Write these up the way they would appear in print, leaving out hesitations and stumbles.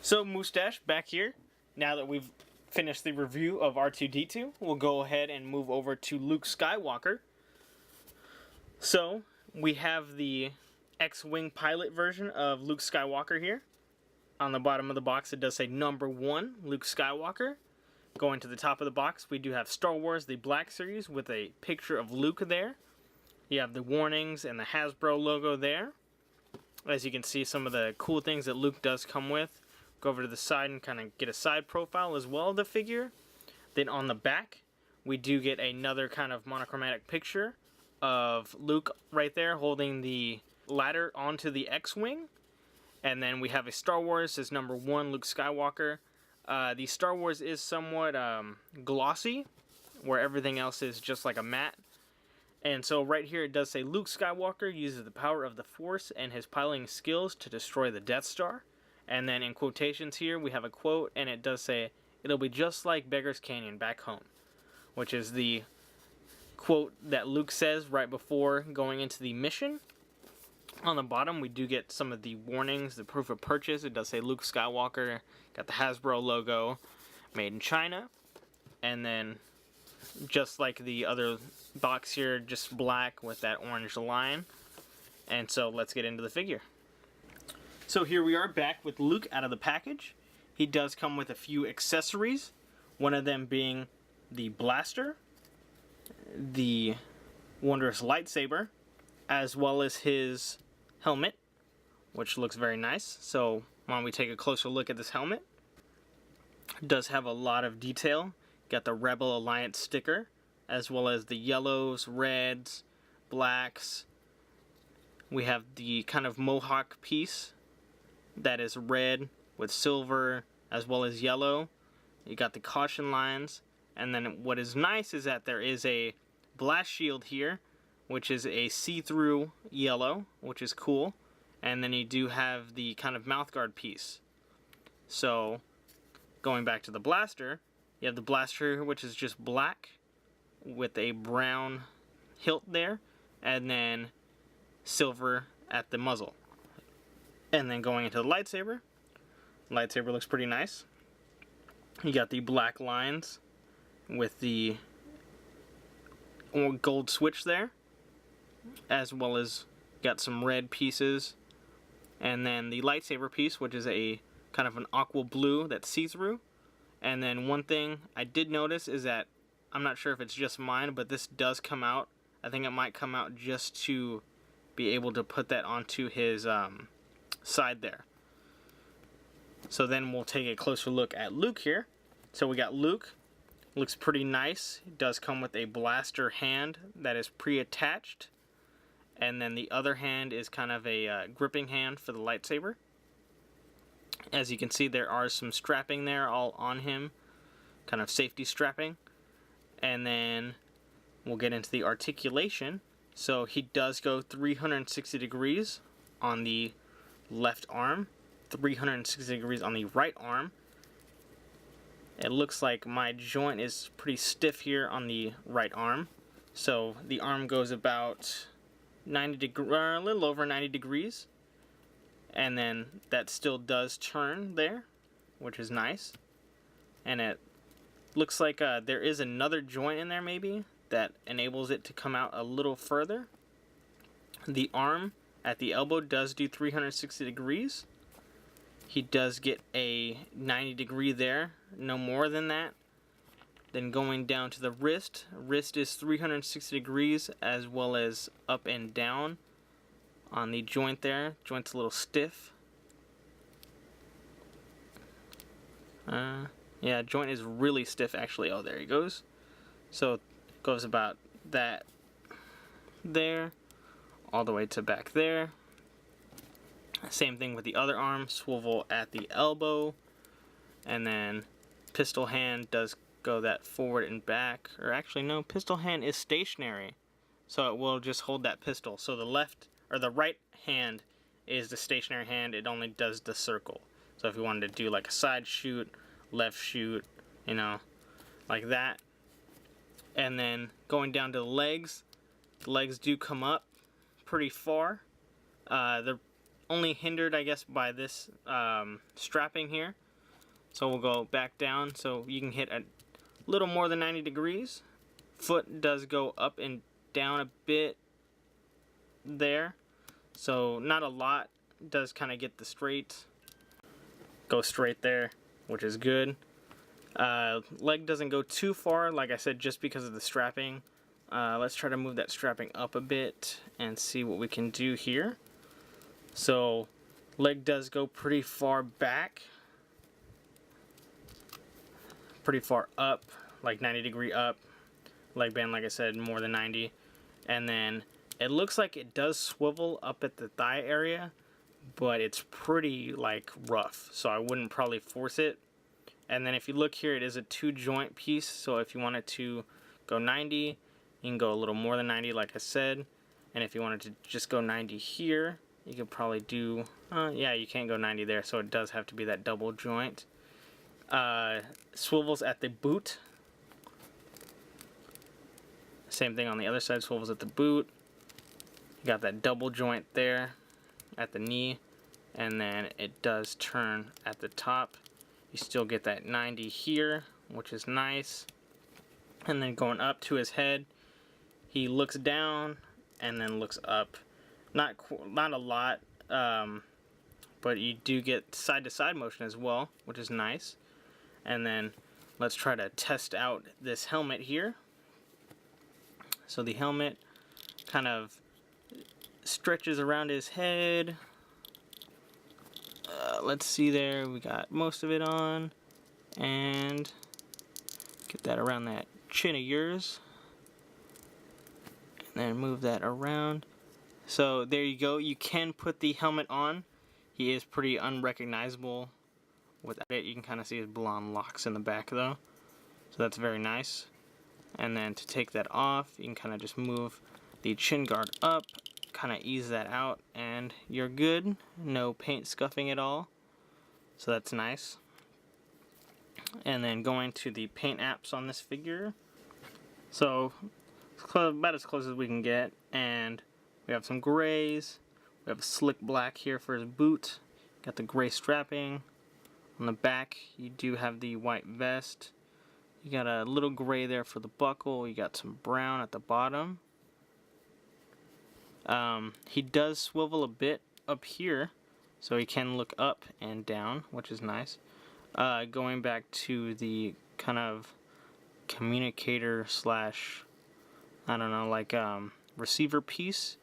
So Moostash back here. Now that we've finished the review of R2-D2, we'll go ahead and move over to Luke Skywalker. So we have the X-Wing pilot version of Luke Skywalker here. On the bottom of the box it does say number 1, Luke Skywalker. Going to the top of the box we do have Star Wars the Black Series with a picture of Luke there. You have the warnings and the Hasbro logo there. As you can see, some of the cool things that Luke does come with. Go over to the side and kind of get a side profile as well of the figure. Then on the back we do get another kind of monochromatic picture of Luke right there holding the ladder onto the X-Wing. And then we have a Star Wars as number 1, Luke Skywalker. The Star Wars is somewhat glossy, where everything else is just like a matte. And so right here it does say Luke Skywalker uses the power of the Force and his piloting skills to destroy the Death Star. And then in quotations here we have a quote, and it does say, "It'll be just like Beggar's Canyon back home," which is the quote that Luke says right before going into the mission. On the bottom we do get some of the warnings, the proof of purchase. It does say Luke Skywalker, got the Hasbro logo, made in China. And then just like the other box here, just black with that orange line. And so let's get into the figure. So here we are back with Luke out of the package. He does come with a few accessories, one of them being the blaster, the wondrous lightsaber, as well as his helmet, which looks very nice. So why don't we take a closer look at this helmet. It does have a lot of detail. Got the Rebel Alliance sticker, as well as the yellows, reds, blacks. We have the kind of mohawk piece that is red with silver as well as yellow. You got the caution lines, and then what is nice is that there is a blast shield here, which is a see-through yellow, which is cool. And then you do have the kind of mouthguard piece. So going back to the blaster, you have the blaster which is just black with a brown hilt there, and then silver at the muzzle. And then going into the lightsaber looks pretty nice. You got the black lines with the gold switch there, as well as got some red pieces. And then the lightsaber piece, which is a kind of an aqua blue that's see-through. And then one thing I did notice is that, I'm not sure if it's just mine, but this does come out. I think it might come out just to be able to put that onto his side there. So then we'll take a closer look at Luke here. So we got Luke. Looks pretty nice. He does come with a blaster hand that is pre-attached. And then the other hand is kind of a gripping hand for the lightsaber. As you can see, there are some strapping there all on him, kind of safety strapping. And then we'll get into the articulation. So he does go 360 degrees on the left arm, 360 degrees on the right arm. It looks like my joint is pretty stiff here on the right arm. So the arm goes about 90 degrees, a little over 90 degrees. And then that still does turn there, which is nice. And it looks like there is another joint in there maybe that enables it to come out a little further. The arm at the elbow does do 360 degrees. He does get a 90 degree there, no more than that. Then going down to the wrist is 360 degrees as well as up and down on the joint there. Joint's a little stiff. Yeah, joint is really stiff actually. Oh, there he goes. So it goes about that there, all the way to back there. Same thing with the other arm, swivel at the elbow, and then pistol hand does go that forward and back, or actually no, pistol hand is stationary, so it will just hold that pistol. So the left or the right hand is the stationary hand, it only does the circle. So if you wanted to do like a side shoot, left shoot, you know, like that. And then going down to the legs do come up pretty far. They're only hindered, I guess, by this strapping here. So we'll go back down so you can hit a little more than 90 degrees. Foot does go up and down a bit there, so not a lot. Does kind of get the straight, go straight there, which is good. Leg doesn't go too far, like I said, just because of the strapping. Let's try to move that strapping up a bit and see what we can do here. So leg does go pretty far back, pretty far up, like 90-degree up. Leg band, like I said, more than 90. And then it looks like it does swivel up at the thigh area, but it's pretty like rough, so I wouldn't probably force it. And then if you look here, it is a 2-joint piece, so if you wanted to go 90, you can go a little more than 90, like I said. And if you wanted to just go 90 here, you could probably do, yeah, you can't go 90 there, so it does have to be that double joint. Swivels at the boot. Same thing on the other side, swivels at the boot. You got that double joint there at the knee, and then it does turn at the top. You still get that 90 here, which is nice. And then going up to his head, he looks down and then looks up. Not a lot, but you do get side-to-side motion as well, which is nice. And then let's try to test out this helmet here. So the helmet kind of stretches around his head. Let's see there, we got most of it on, and get that around that chin of yours, and then move that around. So there you go, you can put the helmet on. He is pretty unrecognizable without it. You can kind of see his blonde locks in the back though, so that's very nice. And then to take that off, you can kind of just move the chin guard up, kind of ease that out, and you're good. No paint scuffing at all, so that's nice. And then going to the paint apps on this figure, so about as close as we can get. And we have some grays, we have a slick black here for his boot, got the gray strapping. On the back you do have the white vest. You got a little gray there for the buckle. You got some brown at the bottom. He does swivel a bit up here, so he can look up and down, which is nice. Going back to the kind of communicator slash, I don't know, like receiver piece,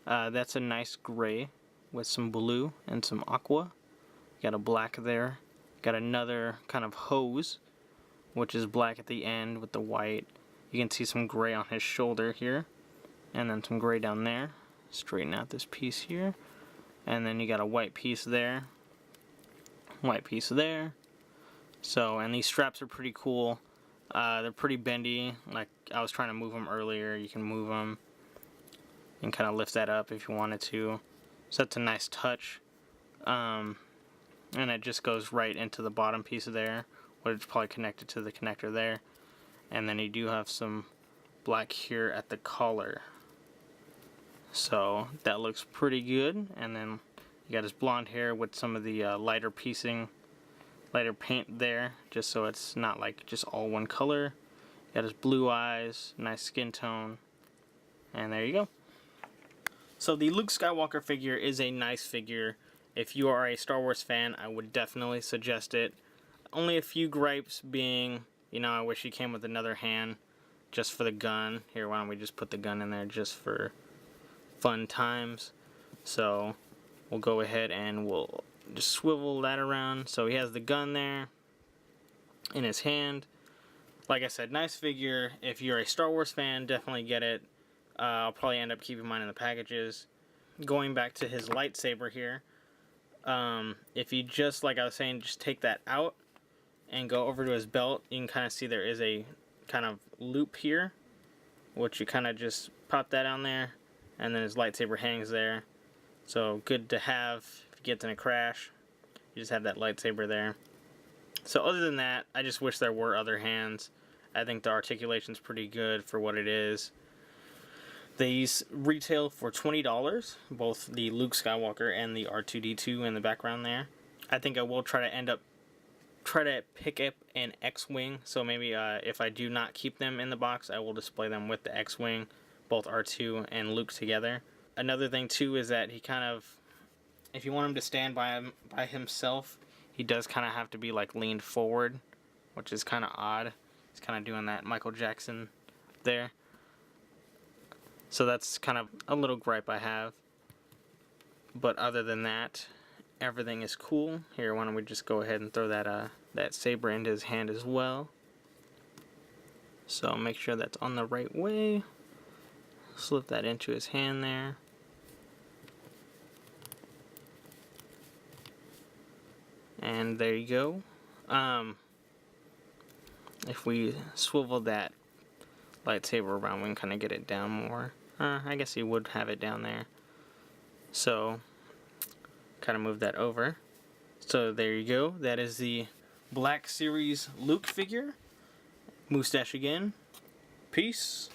that's a nice gray with some blue and some aqua. You got a black there. Got another kind of hose, which is black at the end with the white. You can see some gray on his shoulder here, and then some gray down there. Straighten out this piece here, and then you got a white piece there, white piece there. So, and these straps are pretty cool. They're pretty bendy. Like I was trying to move them earlier, you can move them and kind of lift that up if you wanted to. So that's a nice touch. And it just goes right into the bottom piece of there, which is probably connected to the connector there. And then you do have some black here at the collar. So that looks pretty good. And then you got his blonde hair with some of the lighter piecing, lighter paint there, just so it's not like just all one color. Got his blue eyes, nice skin tone, and there you go. So the Luke Skywalker figure is a nice figure. If you are a Star Wars fan, I would definitely suggest it. Only a few gripes being, you know, I wish he came with another hand just for the gun. Here, why don't we just put the gun in there just for fun times. So we'll go ahead and we'll just swivel that around. So he has the gun there in his hand. Like I said, nice figure. If you're a Star Wars fan, definitely get it. I'll probably end up keeping mine in the packages. Going back to his lightsaber here, if you just, like I was saying, just take that out and go over to his belt, you can kind of see there is a kind of loop here, which you kind of just pop that on there, and then his lightsaber hangs there. So good to have if it gets in a crash. You just have that lightsaber there. So other than that, I just wish there were other hands. I think the articulation's pretty good for what it is. These retail for $20, both the Luke Skywalker and the R2-D2 in the background there. I think I will try to pick up an X-Wing, so maybe if I do not keep them in the box, I will display them with the X-Wing, both R2 and Luke together. Another thing too is that he kind of, if you want him to stand by himself, he does kind of have to be like leaned forward, which is kind of odd. He's kind of doing that Michael Jackson there. So that's kind of a little gripe I have. But other than that, everything is cool. Here, why don't we just go ahead and throw that saber into his hand as well. So make sure that's on the right way. Slip that into his hand there. And there you go. If we swivel that lightsaber around, we can kind of get it down more. I guess he would have it down there. So, kind of move that over. So there you go. That is the Black Series Luke figure. Moostash again. Peace.